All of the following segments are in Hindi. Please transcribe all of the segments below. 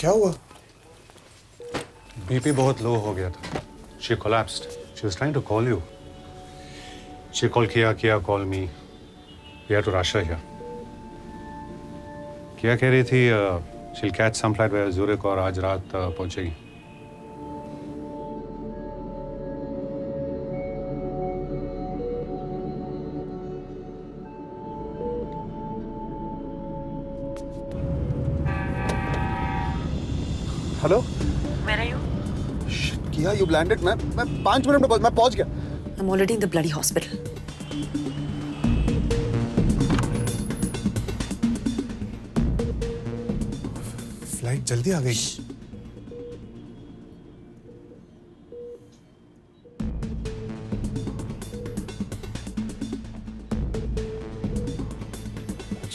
क्या हुआ? बीपी बहुत लो हो गया था. She collapsed. She was trying to call you. She called Kia call me. We had to rush her here. Kia कह रही थी she'll catch some flight via Zurich और आज रात पहुंचेगी. हेलो? Where are you? किया, you landed. मैं 5 मिनट में मैं पहुंच गया. I'm already in the bloody hospital. Flight जल्दी आ गई.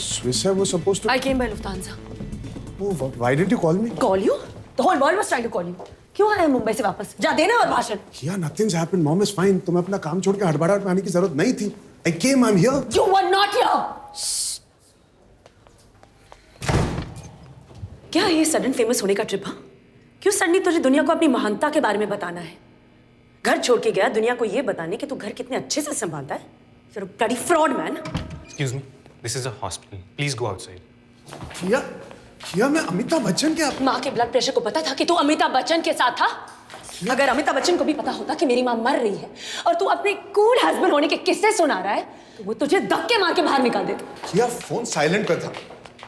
Swiss Air was supposed to. I came by Lufthansa. Oh, why didn't you call me? Call you? The whole world was trying to call you. क्यों आया मुंबई से वापस? जा देना और भाषण. किया, nothing's happened. Mom is fine. तुम्हें अपना काम छोड़ के हड़बड़ाहट में आने की जरूरत नहीं थी. I came. I'm here. You were not here. क्या ये सडन फेमस होने का ट्रिप? हाँ? क्यों सडनली तुझे दुनिया को अपनी महानता के बारे में बताना है? घर छोड़ के गया दुनिया को ये बताने कि तू घर कितने अच्छे से संभालता है. You're a bloody fraud, man. Excuse me. This is a hospital. Please go outside. किया, मैं अमिताभ बच्चन के माँ के ब्लड प्रेशर को पता था कि तू अमिताभ बच्चन के साथ था? अगर अमिताभ बच्चन को भी पता होता कि मेरी माँ मर रही है और तू अपने कूल हस्बैंड होने के किस्से सुना रहा है तो वो तुझे धक्के मार के बाहर निकाल देता. किया, फोन साइलेंट पे था.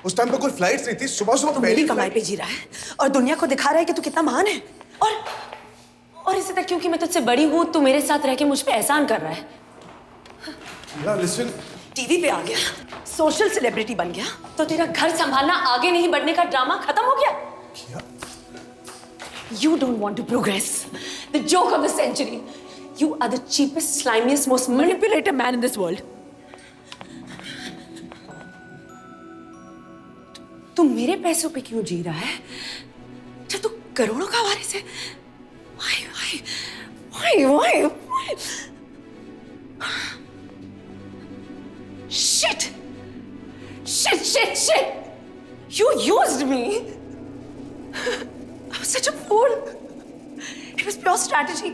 उस टाइम पे कोई फ्लाइट्स नहीं थी. सुबह तू मेरी कमाई पे जी रहा है और दुनिया को दिखा रहा है कि तू कितना महान है. और इसी तक क्योंकि मैं तुझसे बड़ी हूँ तू मेरे साथ रह के मुझ पे एहसान कर रहा है. लिसन, टीवी पे आ गया, सोशल सेलिब्रिटी बन गया तो तेरा घर संभालना आगे नहीं बढ़ने का ड्रामा खत्म हो गया. You don't want to progress. The joke of the century. You are the cheapest, slimiest, most manipulative man in this world. तू मेरे पैसों पे क्यों जी रहा है? जब तू करोड़ों का वारिस है. Why? Shit! You used me. I was such a fool. It was pure strategy.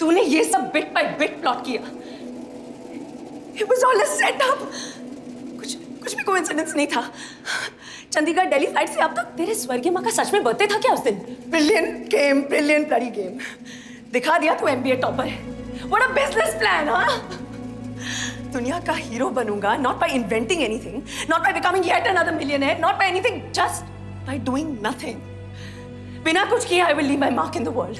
तूने ये सब bit by bit plot किया. It was all a setup. कुछ भी coincidence नहीं था. चंडीगढ़ दिल्ली फ्लाइट से अब तक तेरे स्वर्गीय माँ का सच में बर्थडे था क्या उस दिन? Brilliant bloody game. दिखा दिया तू MBA टॉपर है. What a business plan, हाँ? दुनिया का हीरो बनूंगा, not by inventing anything, not by becoming yet another millionaire, not by anything, just by doing nothing. बिना कुछ किए I will leave my mark in the world.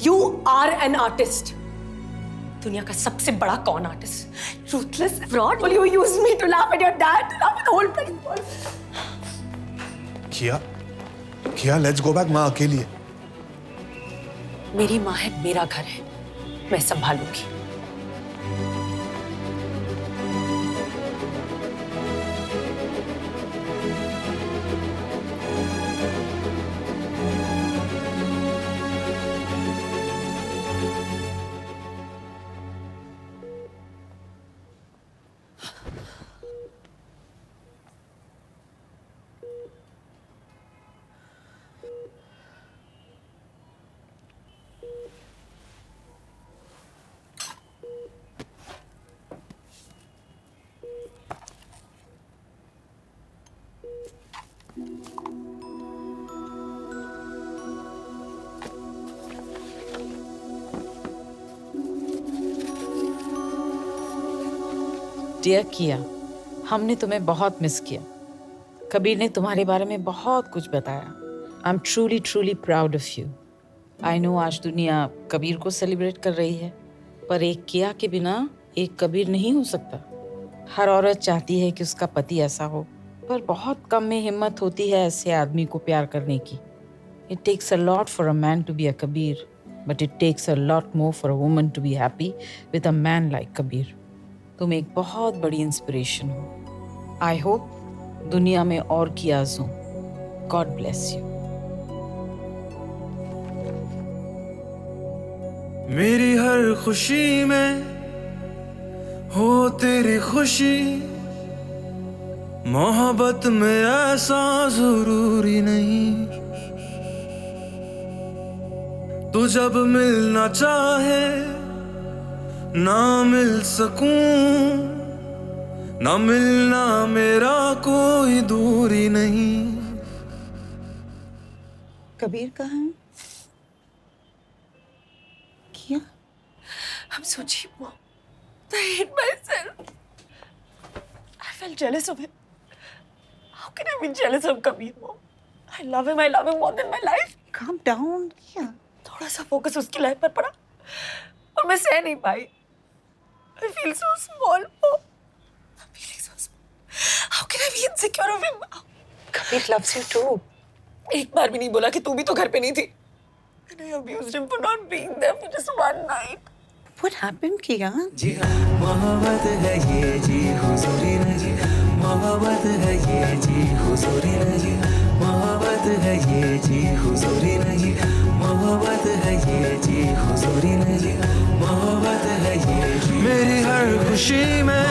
You are an artist. दुनिया का सबसे बड़ा कौन artist? Ruthless fraud. Will you use me to laugh at your dad, to laugh at the whole bloody world? किया, let's go back. माँ अकेली है. मेरी माँ है, मेरा घर है, मैं संभालूंगी. डियर किया, हमने तुम्हें बहुत मिस किया. कबीर ने तुम्हारे बारे में बहुत कुछ बताया. I am truly proud of you. I know आज दुनिया कबीर को सेलिब्रेट कर रही है, पर एक किया के बिना एक कबीर नहीं हो सकता. हर औरत चाहती है कि उसका पति ऐसा हो, पर बहुत कम में हिम्मत होती है ऐसे आदमी को प्यार करने की. It takes a lot for a man to be a Kabir, but it takes a lot more for a woman to be happy with a man like Kabir. तुम एक बहुत बड़ी इंस्पिरेशन हो. आई होप दुनिया में और कियाज हो. God bless you. मेरी हर खुशी में हो तेरी खुशी, मोहब्बत में ऐसा जरूरी नहीं. तू जब मिलना चाहे ना मिल सकूं, ना मिलना मेरा कोई दूरी नहीं। कबीर कहाँ है? क्या? I'm so cheap, Mom. I hate myself. I felt jealous of him. How can I be jealous of Kabir, Mom? I love him more than my life. Calm down. क्या? थोड़ा सा फोकस उसकी लाइफ पर पड़ा और मैं सह नहीं पाई। I feel so small, Mom. I'm feeling so small. How can I be insecure of him now? Kabir loves you too. एक बार भी नहीं बोला कि तू भी तो घर पे नहीं थी। And I abused him for not being there for just one night. What happened, किया? जी मोहब्बत है ये जी हुजूरी नहीं, मोहब्बत है ये जी हुजूरी नहीं, मोहब्बत है ये जी हुजूरी नहीं, मोहब्बत है ये जी हुजूरी नहीं, मोहब्बत है ये जी। मेरी हर खुशी में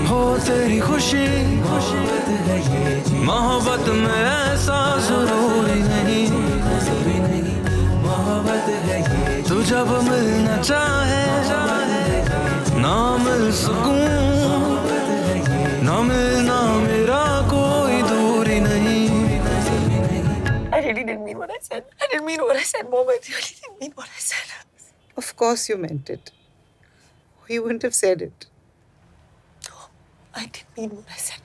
हो तेरी खुशी, मोहब्बत है ये जी। मोहब्बत में ऐसा जरूरी नहीं, जरूरी नहीं, मोहब्बत है ये। तू जब मिलना चाहे ना मिल सकूं, ना मिलना मेरा कोई दूरी नहीं। I really didn't mean what I said. I didn't mean what I said, Mom. I really didn't mean what I said. Of course you meant it. You wouldn't have said it. I didn't mean what I said.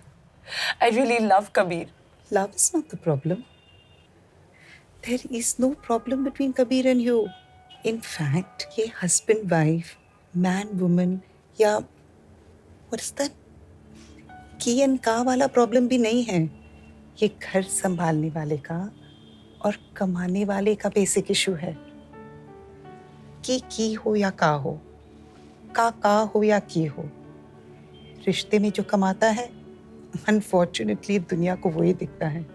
I really love Kabir. Love is not the problem. There is no problem between Kabir and you. In fact, ये husband wife, man woman या what is that? की and का वाला प्रॉब्लम भी नहीं है। ये घर संभालने वाले का और कमाने वाले का बेसिक इशू है। की हो या का हो, का हो या की हो, रिश्ते में जो कमाता है अनफॉर्चुनेटली दुनिया को वही दिखता है,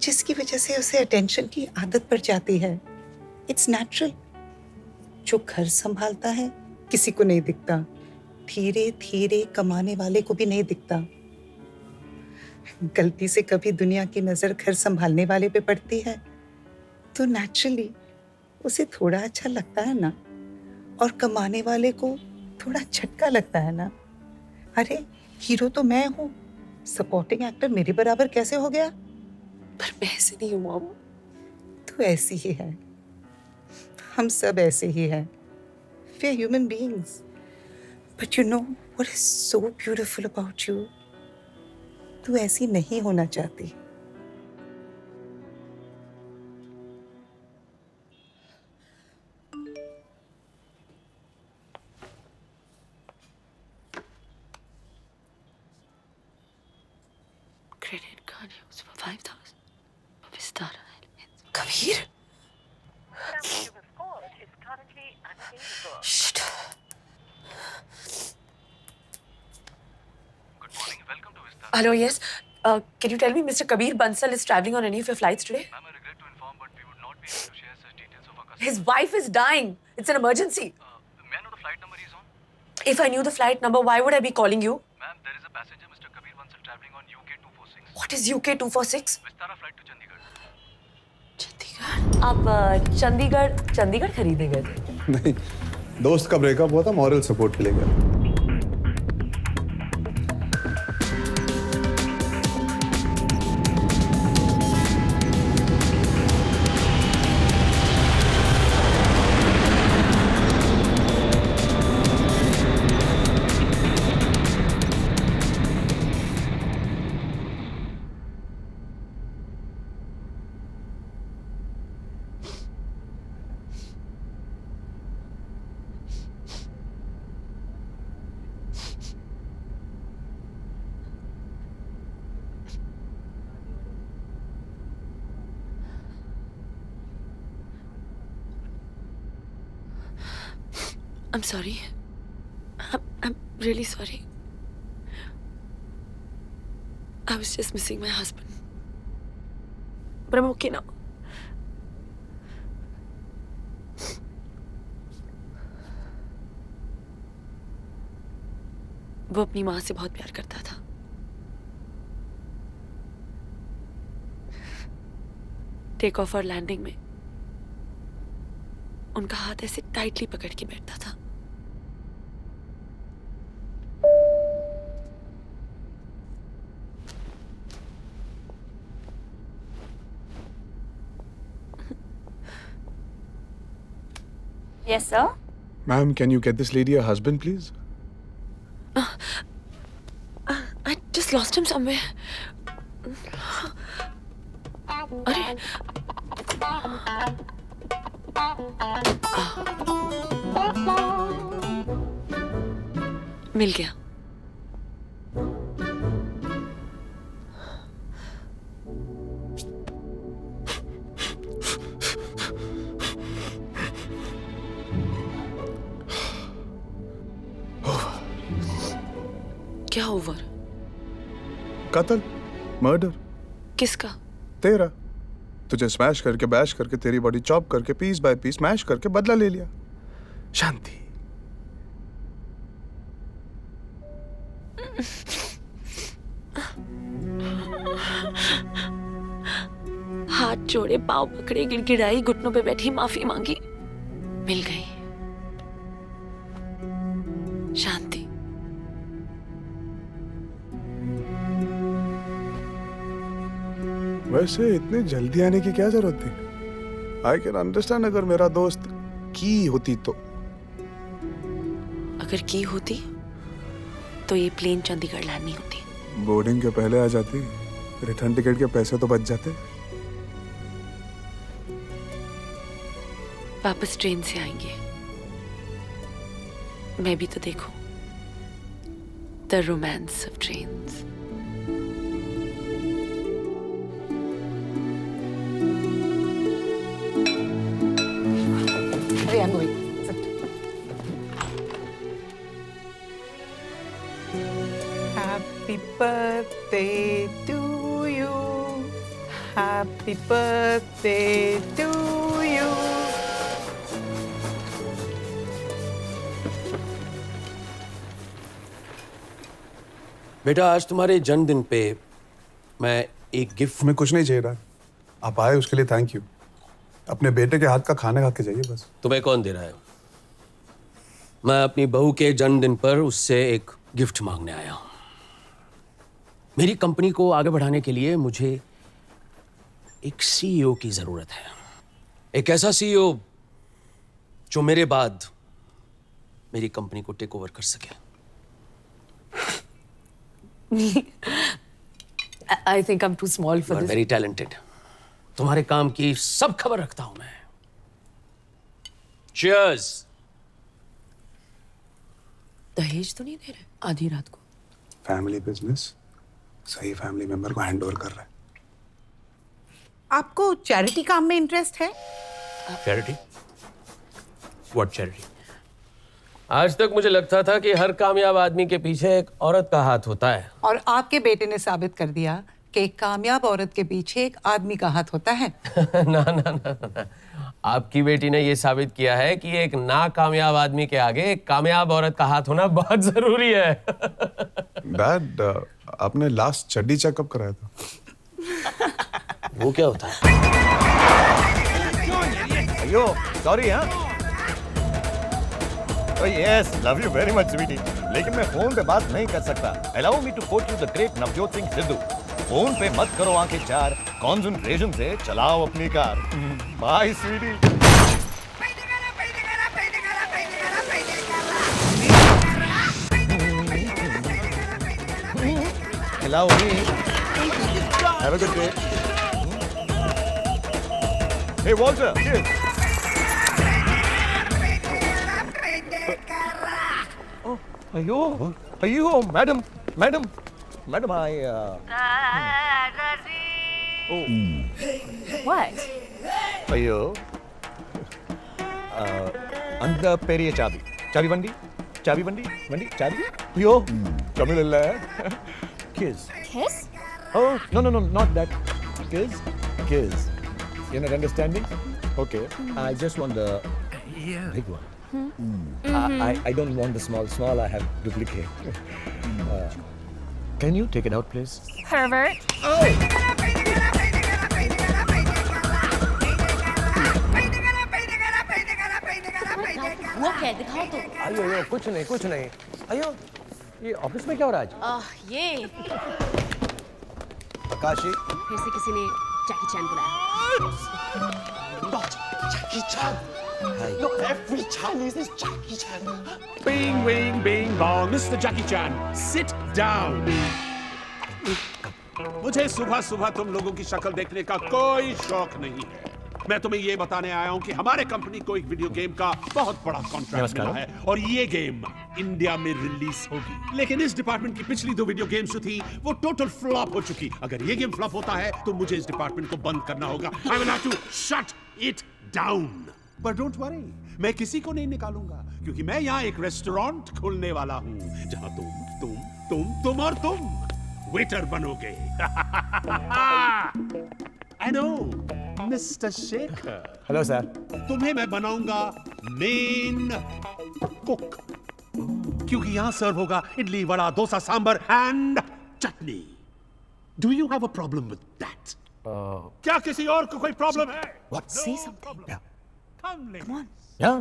जिसकी वजह से उसे अटेंशन की आदत पड़ जाती है। It's natural. जो घर संभालता है किसी को नहीं दिखता, धीरे धीरे कमाने वाले को भी नहीं दिखता। गलती से कभी दुनिया की नजर घर संभालने वाले पे पड़ती है तो नेचुरली उसे थोड़ा अच्छा लगता है ना, और कमाने वाले को थोड़ा झटका लगता है ना। अरे हीरो तो मैं हूँ, सपोर्टिंग एक्टर मेरे बराबर कैसे हो गया? पर मैं ऐसे नहीं हूँ, मॉम। तू ऐसी ही है, हम सब ऐसे ही हैं। We are human beings. But you know what is so beautiful about you? तू ऐसी नहीं होना चाहती। Credit card used for 5,000 for Vistara Airlines. Kabir? Shit. Good morning. Welcome to Vistara. Hello, yes. Can you tell me Mr. Kabir Bansal is traveling on any of your flights today? Ma'am, I regret to inform, but we would not be able to share such details of our customer. His wife is dying. It's an emergency. May I know the flight number he's on? If I knew the flight number, why would I be calling you? Ma'am, there is a passenger, Mr. Kabir Bansal, traveling on UK 246. What is UK 246? Vistara flight to Chandigarh. Chandigarh. आप चंडीगढ़ खरीदे गए थे? नहीं, दोस्त का ब्रेकअप हुआ था, मॉरल सपोर्ट के लिए गया। I'm sorry. I'm really sorry. I was just missing my husband. But I'm okay now. वो अपनी माँ से बहुत प्यार करता था। टेक ऑफ और लैंडिंग में उनका हाथ ऐसे टाइटली पकड़ के बैठता था। Yes, sir. Ma'am, can you get this lady a husband, please? I just lost him somewhere. अरे मिल गया। क्या ओवर? कत्ल, मर्डर, किसका? तेरा। तुझे स्मैश करके बैश करके तेरी बॉडी चॉप करके पीस बाय पीस मैश करके बदला ले लिया। शांति। हाथ जोड़े, पाँव पकड़े, गिड़गिड़ाई, घुटनों पे बैठी, माफी मांगी, मिल गई शांति। वैसे इतनी जल्दी आने की क्या जरूरत थी? आई कैन अंडरस्टैंड अगर मेरा दोस्त की होती तो। अगर की होती तो ये प्लेन चंडीगढ़ लैंड नहीं होती। बोर्डिंग के पहले आ जाती, रिटर्न टिकट के पैसे तो बच जाते। वापस ट्रेन से आएंगे। मैं भी तो देखूं the romance of trains. I'm going. Happy birthday to you. Happy birthday to you. बेटा, आज तुम्हारे जन्मदिन पे मैं एक गिफ्ट। हमें कुछ नहीं चाहिए था, आप आए उसके लिए थैंक यू। अपने बेटे के हाथ का खाना खा के जाइए बस। तुम्हें कौन दे रहा है? मैं अपनी बहू के जन्मदिन पर उससे एक गिफ्ट मांगने आया हूं। मेरी कंपनी को आगे बढ़ाने के लिए मुझे एक सीईओ की जरूरत है। एक ऐसा सीईओ जो मेरे बाद मेरी कंपनी को टेक ओवर कर सके। I think I'm too small for this. Very talented. तुम्हारे काम की सब खबर रखता हूं मैं। Cheers! दहेज तो नहीं दे रहे आधी रात को? फैमिली बिजनेस सही फैमिली मेंबर को हैंड ओवर कर रहा है। आपको चैरिटी काम में इंटरेस्ट है? चैरिटी? What charity? आज तक मुझे लगता था कि हर कामयाब आदमी के पीछे एक औरत का हाथ होता है। और आपके बेटे ने साबित कर दिया कि एक कामयाब औरत के पीछे एक आदमी का हाथ होता है। ना ना ना ना, आपकी बेटी ने यह साबित किया है कि एक नाकामयाब आदमी के आगे एक कामयाब औरत का हाथ होना बहुत जरूरी है। डैड, आपने लास्ट चड्डी चेकअप कराया था? वो क्या होता है? अयो सॉरी। हाँ yes, love you very much sweety, लेकिन मैं फोन पे बात नहीं कर सकता। Allow me to quote you the great Navjot Singh Sidhu. Phone पे मत करो आंखें चार, कॉन्सेंट्रेशन से चलाओ अपनी car. Bye sweety. Allow me. Have a good day. Hey Walter, cheers. अयो मैडम I What? అయ్యో அந்த பெரிய చావి బండి అయ్యో తమిళ్ இல்ல kiss Kiss? oh no not that kiss you're not understanding okay I just want the big one I don't want the small I have duplicate can you take it out please Pervert. हुआ क्या है, दिखाओ तो। अयो कुछ नहीं अयो ये ऑफिस में क्या हो रहा है आज? ये आकाशी फिर से किसी ने जैकी चैन बुलाया। Jackie Chan. Look, every Chinese is Jackie Chan. Bing, bing, bing, bong. Mr. Jackie Chan, sit down. मुझे सुबह सुबह तुम लोगों की शक्ल देखने का कोई शौक नहीं है। मैं तुम्हें ये बताने आया हूँ कि हमारे कंपनी को एक वीडियो गेम का बहुत बड़ा कॉन्ट्रैक्ट मिला है और ये गेम इंडिया में रिलीज होगी। लेकिन इस डिपार्टमेंट की पिछली 2 वीडियो गेम्स जो थी वो टोटल फ्लॉप हो चुकी। अगर ये गेम फ्लॉप होता है तो मुझे इस डिपार्टमेंट को बंद करना होगा। I will have to shut it down. But don't worry, मैं किसी को नहीं निकालूंगा क्योंकि मैं यहाँ एक रेस्टोरेंट खोलने वाला हूँ जहाँ तुम और तुम वेटर बनोगे। I know, Mr. Shekhar. Hello sir. तुम्हें मैं बनाऊंगा मेन कुक क्योंकि यहाँ सर्व होगा idli, vada, dosa, sambar and chutney. Do you have a problem with that? क्या किसी और को कोई प्रॉब्लम है? What? Say something. Come on. Yeah.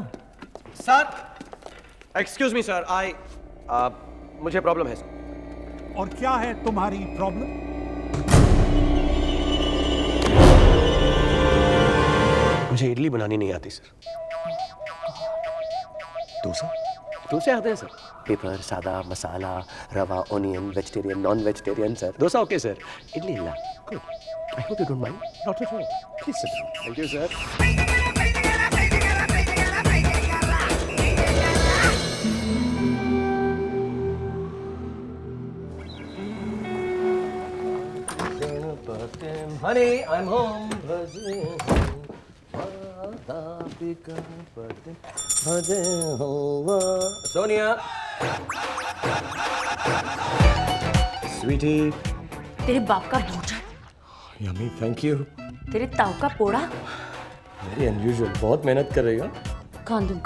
Sir, excuse me sir, मुझे प्रॉब्लम है सर। और क्या है तुम्हारी प्रॉब्लम? मुझे इडली बनानी नहीं आती सर। डोसे आते हैं सर। पेपर, सादा, masala, rava, onion, vegetarian, non vegetarian sir. Dosa okay sir, idli ला। Good. I hope you don't mind. Not at all. Please sit down. Thank you sir. Honey, I'm home. Sonia. Sweetie. तेरे बाप का भोजन, Yummy, thank you. तेरे ताऊ का पोड़ा। Very unusual. बहुत मेहनत कर रही हो। कांदम।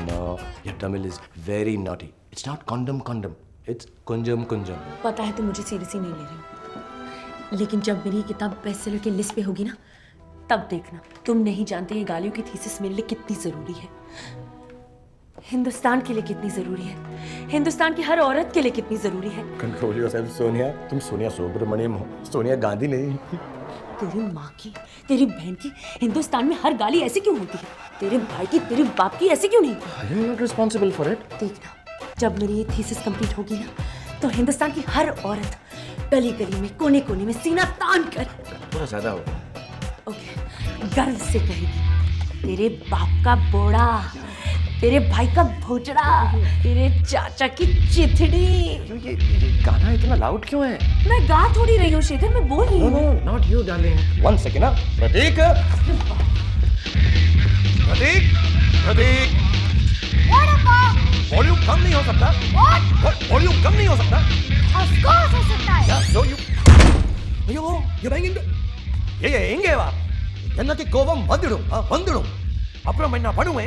No. Your Tamil is very naughty. It's not condom. It's kunjam. पता है तुम मुझे सीरियसली नहीं ले रहे हो, लेकिन जब मेरी ये किताब बेस्टसेलर की लिस्ट पे होगी ना, तब देखना। तुम नहीं जानते ये गालियों की थीसिस मेरे लिए कितनी जरूरी है, हिंदुस्तान के लिए कितनी जरूरी है, हिंदुस्तान की हर औरत के लिए कितनी जरूरी है। Control yourself, Sonia. तुम सोनिया सुब्रमण्यम हो, सोनिया गांधी नहीं। तेरी माँ की, तेरी बहन की हिंदुस्तान में हर गाली ऐसी क्यों होती है? तेरे भाई की, तेरे बाप की ऐसी क्यों नहीं? I am not responsible for it. देखना, जब मेरी ये थीसिस कंप्लीट होगी ना, तो हिंदुस्तान की हर औरत गली गली में, कोने कोने में सीना तान कर थोड़ा ज्यादा हो। ओके, गर्व से कहेगी, तेरे बाप का बोड़ा, तेरे भाई का भोजड़ा, तेरे चाचा की चिथड़ी। ये गाना इतना लाउड क्यों है? मैं गा थोड़ी रही हूँ शेखर, मैं बोल रही हूँ। No, not you, darling. One second, ना। प्रतीक। वॉल्यूम कम नहीं हो सकता? What? वॉल्यूम कम नहीं हो सकता? Of course हो सकता है। Yeah, so you. ಅಯ್ಯೋ, you're banging the. ಹೆಂಗೆ ವಾ? ಎನ್ನಕ್ಕೆ ಕೋಪಂ ಬಂದಿಡು, ಅಪ್ರಮಣ್ಣ ಪಡುವೆ.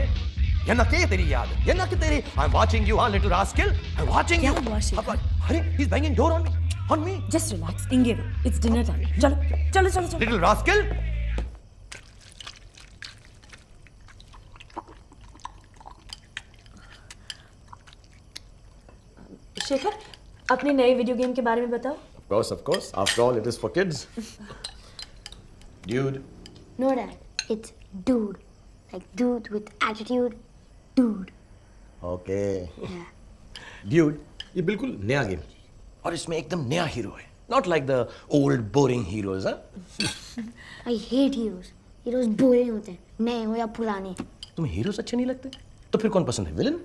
ಎನ್ನಕ್ಕೆ ತೆರಿಯಾದ. ಎನ್ನಕ್ಕೆ ತೆರಿ. I'm watching you, little rascal. I'm watching you. क्या हुआ Shekhar? Hurry, he's banging door on me. Just relax, इंगे रहो. It's dinner time. चलो. Little rascal. शेखर, अपने नए वीडियो गेम के बारे में बताओ। Of course. After all, it is for kids. Dude. No dad, it's dude. Like dude with attitude. Dude. Okay. Dude, ये बिल्कुल नया गेम और इसमें एकदम नया हीरो है. Not like the old boring heroes, huh? I hate heroes. Heroes boring होते हैं, नए हो या पुराने। तुम्हें हीरोज अच्छे नहीं लगते? तो फिर कौन पसंद है? विलन?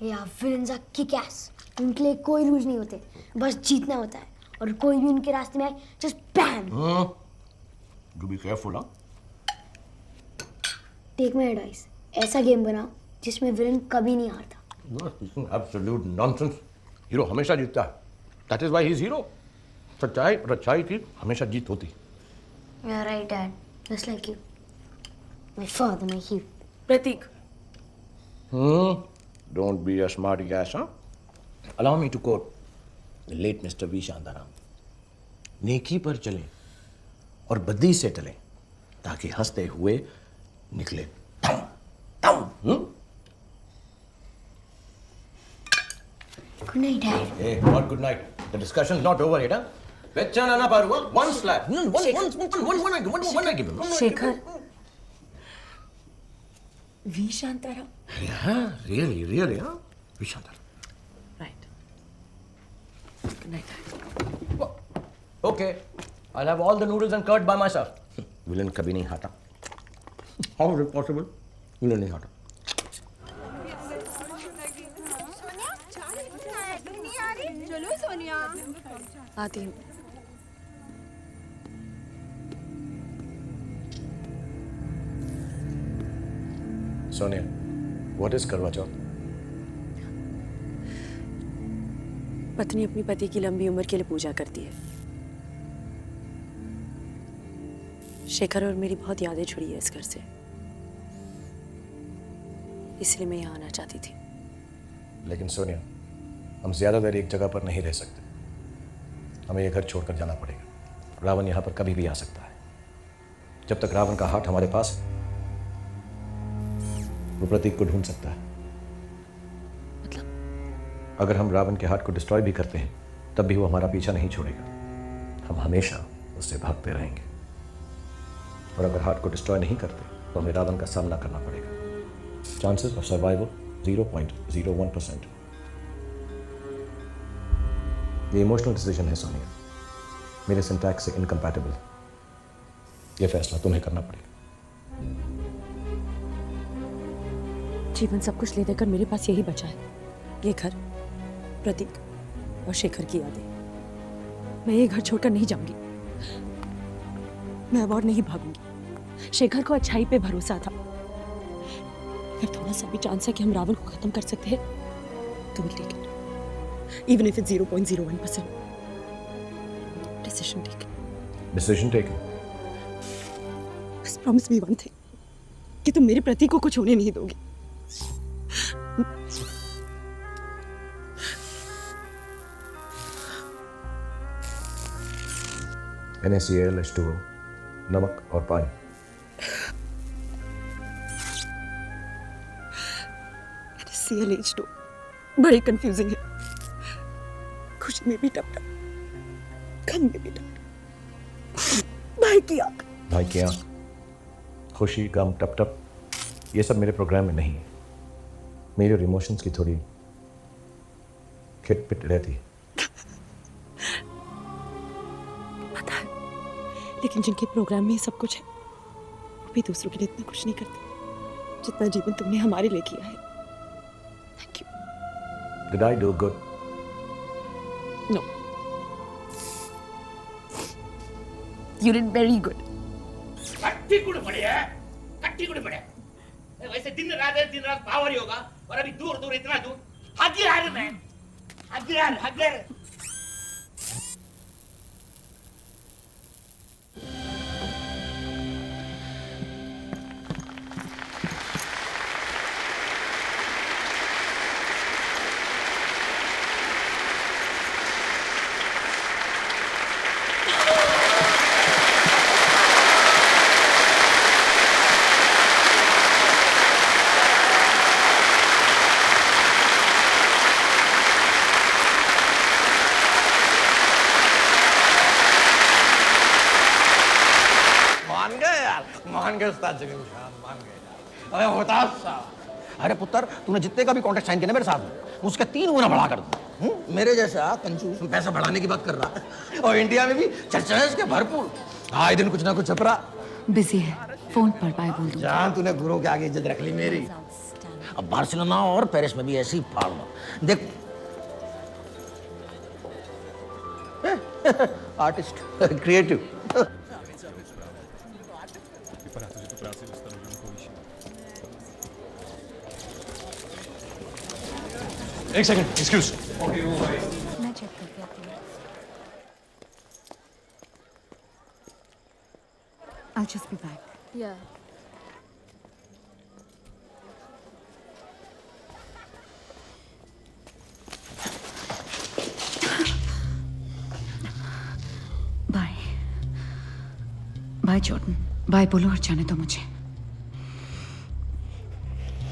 या villains are kick-ass. उनके लिए कोई रूल्स नहीं होते, बस जीतना होता है और कोई भी उनके रास्ते में आए just bam. Do be careful, huh? Take my advice. ऐसा गेम बनाओ जिसमें विलन कभी नहीं हारता। No, absolute nonsense. हीरो हमेशा जीतता है. That is why he is hero. सच्चाई और अच्छाई की हमेशा जीत होती. You're right, Dad. Just like you. My father, my hero. Prateek. Don't be a smarty ass, huh? Allow me to quote the late Mr. V. Shantaram. नेकी पर चलें और बद्दी से टलें ताकि हंसते हुए निकले। Good night, Dad. Hey, what good night? The discussion's not over yet, huh? Vechana na paru, one slap. One I give him. Shekhar V Shantaram Yeah, really, huh? Vishantara. Right good night Okay, I'll have all the noodles and curd by myself. Villain कभी नहीं Hata. How is it possible? Villain नहीं हाटा. चलो सोनिया आती हूँ Sonia, what is करवा चौथ? पत्नी अपनी पति की लंबी उम्र के लिए पूजा करती है। शेखर और मेरी बहुत यादें जुड़ी है इस घर से, इसलिए मैं यहाँ आना चाहती थी। लेकिन सोनिया, हम ज्यादा देर एक जगह पर नहीं रह सकते। हमें ये घर छोड़कर जाना पड़ेगा। रावण यहाँ पर कभी भी आ सकता है। जब तक रावण का हार्ट हमारे पास है, वो प्रतीक को ढूंढ सकता है। मतलब? अगर हम रावण के हार्ट को डिस्ट्रॉय भी करते हैं, तब भी वो हमारा पीछा नहीं छोड़ेगा। हम हमेशा उससे भागते रहेंगे। और अगर हार्ट को डिस्ट्रॉय नहीं करते, तो हमें रावण का सामना करना पड़ेगा। Chances of survival 0.01%। ये इमोशनल डिसीजन है सोनिया, मेरे सिंटैक्स से इनकम्पैटिबल। ये फैसला तुम्हें करना पड़ेगा। जीवन सब कुछ ले देकर मेरे पास यही बचा है, ये घर, प्रतीक और शेखर की यादें। मैं ये घर छोड़कर नहीं जाऊंगी। मैं अब और नहीं भागूंगी। शेखर को अच्छाई पे भरोसा था। अगर थोड़ा सा भी चांस है कि हम रावण को खत्म कर सकते हैं, तो will take it, even if it's 0.01%। Decision taken. Decision taken. बस प्रॉमिस मी वन थिंग, कि तुम मेरे प्रतीक को कुछ होने नहीं दोगी। NaCl, H2O, नमक और पानी। ClH2 बड़ी कंफ्यूजिंग है। खुशी में भी टप टप, गम में भी टप टप। भाई की आंख। भाई की आंख, खुशी, गम, टप टप, ये सब मेरे प्रोग्राम में नहीं है। मेरे और इमोशंस की थोड़ी खिटपिट रहती है। पता है, लेकिन जिनके प्रोग्राम में सब कुछ है, वो भी दूसरों के लिए इतना कुछ नहीं करते जितना जीवन तुमने हमारे लिए किया है। Thank you. Did I do good? No. You did very good. कट्टी गुड़ पड़े है, कट्टी गुड़ पड़े। वैसे दिन रात पावर ही होगा, और अभी दूर इतना दूर हगियार में, हगियार। मान गए उस्ताद जमीन खान, मान गए। अरे होता साहब, अरे पुत्र, तूने जितने का भी कॉन्ट्रैक्ट साइन किया ना मेरे साथ, उसके 3 गुना बढ़ा कर दो। मेरे जैसा कंजूस पैसा बढ़ाने की बात कर रहा है, और इंडिया में भी चर्चा है इसके भरपूर। आए दिन कुछ ना कुछ छपरा। बिजी है, फोन पर बाय बोल दूं। जान, तूने गुरु के आगे इज्जत रख ली मेरी। अब बार्सिलोना और पेरिस में भी ऐसे ही फाड़ना। देख आर्टिस्ट, क्रिएटिव। एक सेकंड, एक्सक्यूज। मैं चेक करके आती हूँ। I'll just be back. Yeah. Bye bye Jordan, bye बोलो और जाने दो मुझे।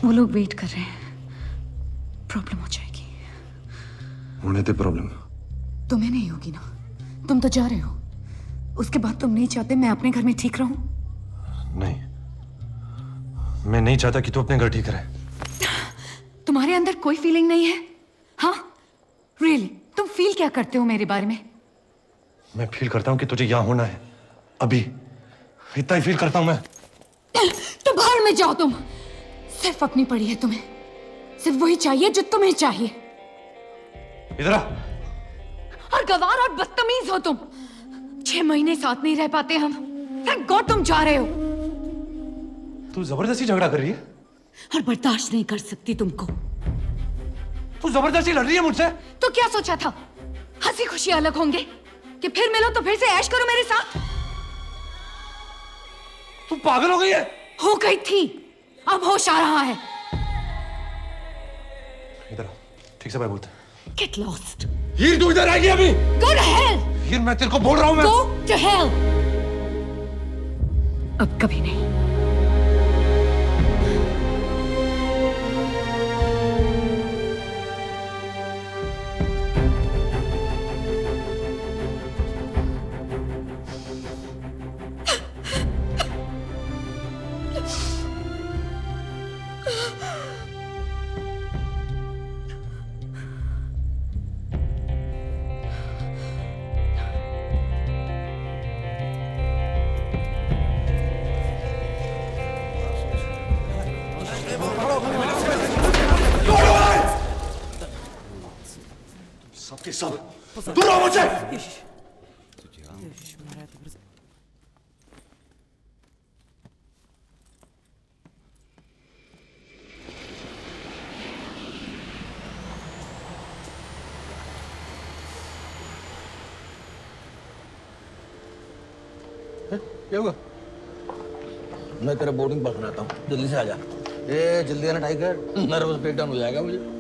वो लोग वेट कर रहे हैं, प्रॉब्लम हो जाएगी। होने दे प्रॉब्लम। तुम्हें नहीं होगी ना, तुम तो जा रहे हो। उसके बाद तुम नहीं चाहते मैं अपने घर में ठीक रहूं? नहीं, मैं नहीं चाहता कि तू अपने घर ठीक रहे। तुम्हारे अंदर कोई फीलिंग नहीं है? हाँ रियली तुम फील क्या करते हो मेरे बारे में? मैं फील करता हूँ कि तुझे यहाँ होना है अभी, इतना ही फील करता हूँ मैं। तो बाहर में जाओ तुम। सिर्फ अपनी पड़ी है तुम्हें, सिर्फ वही चाहिए जो तुम्हें चाहिए। इधर आ। और गवार और बदतमीज हो तुम। 6 महीने साथ नहीं रह पाते हम। थैंक गॉड तुम जा रहे हो। तू जबरदस्ती झगड़ा कर रही है और बर्दाश्त नहीं कर सकती तुमको। तू जबरदस्ती लड़ रही है मुझसे। तो क्या सोचा था हंसी खुशी अलग होंगे कि फिर मिलो तो फिर से ऐश करो मेरे साथ? तू पागल हो गई है? हो गई थी, अब होश आ रहा है। इधर आ, ठीक से भाई बोलते। Get lost. हीर तू इधर आएगी अभी? Go to hell. हीर मैं तेरे को बोल रहा हूँ मैं। Go to hell. अब कभी नहीं। सबके सब दूर हो मुझसे। क्या हुआ? मैं तेरा बोर्डिंग पास बनाता हूँ, जल्दी से आ जा। ए जल्दी आना टाइगर, नर्वस ब्रेकडाउन हो जाएगा मुझे।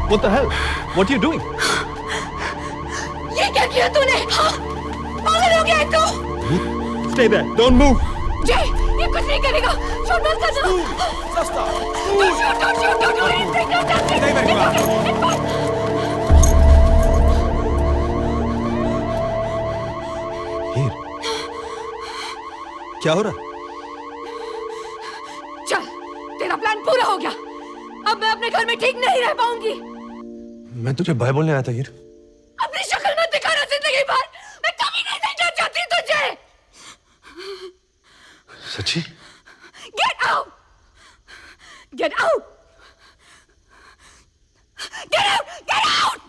What the hell? What are you doing? ये क्या किया तूने? हाँ? पागल हो गया है तू? Stay there. Don't move. जय, ये कुछ नहीं करेगा। शूट बंद कर दो। Don't shoot, don't shoot, don't do anything, don't touch me. Stay back, It's fine. हीर, क्या हो रहा? चल, तेरा प्लान पूरा हो गया। अब मैं अपने घर में ठीक नहीं रह पाऊंगी। मैं तुझे बाय बोलने आया था हीर। अपनी शक्ल मत दिखाना जिंदगी भर। मैं कभी नहीं देखना चाहती तुझे। सच्ची? Get out! Get out! Get out! Get out!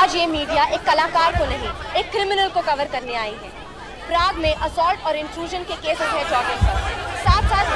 आज ये मीडिया एक कलाकार को नहीं, एक क्रिमिनल को कवर करने आई है। प्राग में असॉल्ट और इंट्रूजन के केसेस है जॉगिंग पर, साथ साथ